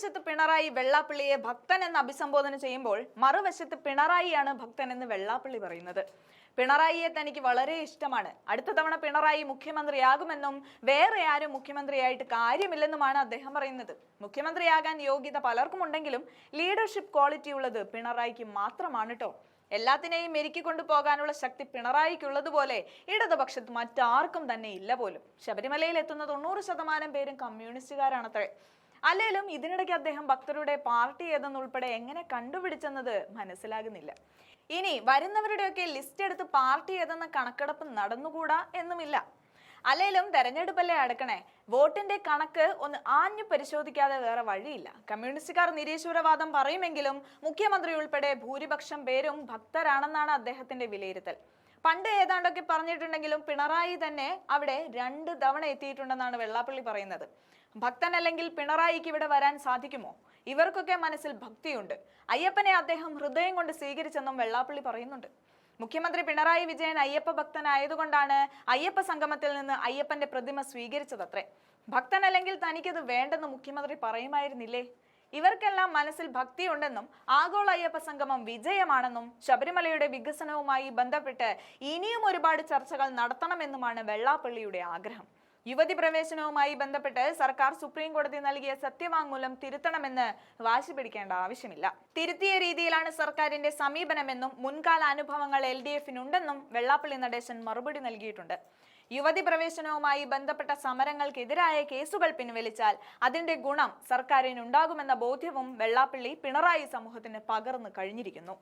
വശത്ത് പിണറായി വെള്ളാപ്പള്ളിയെ ഭക്തൻ എന്ന് അഭിസംബോധന ചെയ്യുമ്പോൾ മറുവശത്ത് പിണറായിയാണ് ഭക്തൻ എന്ന് വെള്ളാപ്പള്ളി പറയുന്നത്. പിണറായിയെ തനിക്ക് വളരെ ഇഷ്ടമാണ്, അടുത്ത തവണ പിണറായി മുഖ്യമന്ത്രിയാകുമെന്നും വേറെ ആരും മുഖ്യമന്ത്രിയായിട്ട് കാര്യമില്ലെന്നുമാണ് അദ്ദേഹം പറയുന്നത്. മുഖ്യമന്ത്രിയാകാൻ യോഗ്യത പലർക്കും ഉണ്ടെങ്കിലും ലീഡർഷിപ്പ് ക്വാളിറ്റി ഉള്ളത് പിണറായിക്ക് മാത്രമാണ് കേട്ടോ. എല്ലാത്തിനെയും മെരുക്കിക്കൊണ്ടു പോകാനുള്ള ശക്തി പിണറായിക്കുള്ളതുപോലെ ഇടതുപക്ഷത്ത് മറ്റാർക്കും തന്നെ ഇല്ല പോലും. ശബരിമലയിൽ എത്തുന്ന 90% പേരും കമ്മ്യൂണിസ്റ്റുകാരാണത്രേ. അല്ലേലും ഇതിനിടയ്ക്ക് അദ്ദേഹം ഭക്തരുടെ പാർട്ടി ഏതെന്നുൾപ്പെടെ എങ്ങനെ കണ്ടുപിടിച്ചെന്നത് മനസ്സിലാകുന്നില്ല. ഇനി വരുന്നവരുടെയൊക്കെ ലിസ്റ്റ് എടുത്ത് പാർട്ടി ഏതെന്ന കണക്കെടുപ്പ് നടന്നുകൂടാ എന്നുമില്ല. അല്ലേലും തെരഞ്ഞെടുപ്പല്ലേ അടുക്കണേ, വോട്ടിന്റെ കണക്ക് ഒന്ന് ആഞ്ഞു പരിശോധിക്കാതെ വേറെ വഴിയില്ല. കമ്മ്യൂണിസ്റ്റുകാർ നിരീശ്വരവാദം പറയുമെങ്കിലും മുഖ്യമന്ത്രി ഉൾപ്പെടെ ഭൂരിപക്ഷം പേരും ഭക്തരാണെന്നാണ് അദ്ദേഹത്തിന്റെ വിലയിരുത്തൽ. പണ്ട് ഏതാണ്ടൊക്കെ പറഞ്ഞിട്ടുണ്ടെങ്കിലും പിണറായി തന്നെ അവിടെ 2 തവണ എത്തിയിട്ടുണ്ടെന്നാണ് വെള്ളാപ്പള്ളി പറയുന്നത്. ഭക്തനല്ലെങ്കിൽ പിണറായിക്ക് ഇവിടെ വരാൻ സാധിക്കുമോ? ഇവർക്കൊക്കെ മനസ്സിൽ ഭക്തിയുണ്ട്. അയ്യപ്പനെ അദ്ദേഹം ഹൃദയം കൊണ്ട് സ്വീകരിച്ചെന്നും വെള്ളാപ്പള്ളി പറയുന്നുണ്ട്. മുഖ്യമന്ത്രി പിണറായി വിജയൻ അയ്യപ്പ ഭക്തനായതുകൊണ്ടാണ് അയ്യപ്പ സംഗമത്തിൽ നിന്ന് അയ്യപ്പന്റെ പ്രതിമ സ്വീകരിച്ചതത്രേ. ഭക്തനല്ലെങ്കിൽ തനിക്കത് വേണ്ടെന്ന് മുഖ്യമന്ത്രി പറയുമായിരുന്നില്ലേ? ഇവർക്കെല്ലാം മനസ്സിൽ ഭക്തിയുണ്ടെന്നും ആഗോള അയ്യപ്പ സംഗമം വിജയമാണെന്നും ശബരിമലയുടെ വികസനവുമായി ബന്ധപ്പെട്ട് ഇനിയും ഒരുപാട് ചർച്ചകൾ നടത്തണമെന്നുമാണ് വെള്ളാപ്പള്ളിയുടെ ആഗ്രഹം. യുവതി പ്രവേശനവുമായി ബന്ധപ്പെട്ട് സർക്കാർ സുപ്രീം കോടതി നൽകിയ സത്യവാങ്മൂലം തിരുത്തണമെന്ന് വാശി പിടിക്കേണ്ട ആവശ്യമില്ല. തിരുത്തിയ രീതിയിലാണ് സർക്കാരിന്റെ സമീപനമെന്നും മുൻകാല അനുഭവങ്ങൾ LDF-നുണ്ടെന്നും വെള്ളാപ്പള്ളി നടേശൻ മറുപടി നൽകിയിട്ടുണ്ട്. യുവതി പ്രവേശനവുമായി ബന്ധപ്പെട്ട സമരങ്ങൾക്കെതിരായ കേസുകൾ പിൻവലിച്ചാൽ അതിന്റെ ഗുണം സർക്കാരിനുണ്ടാകുമെന്ന ബോധ്യവും വെള്ളാപ്പള്ളി പിണറായി സമൂഹത്തിന് പകർന്നു കഴിഞ്ഞിരിക്കുന്നു.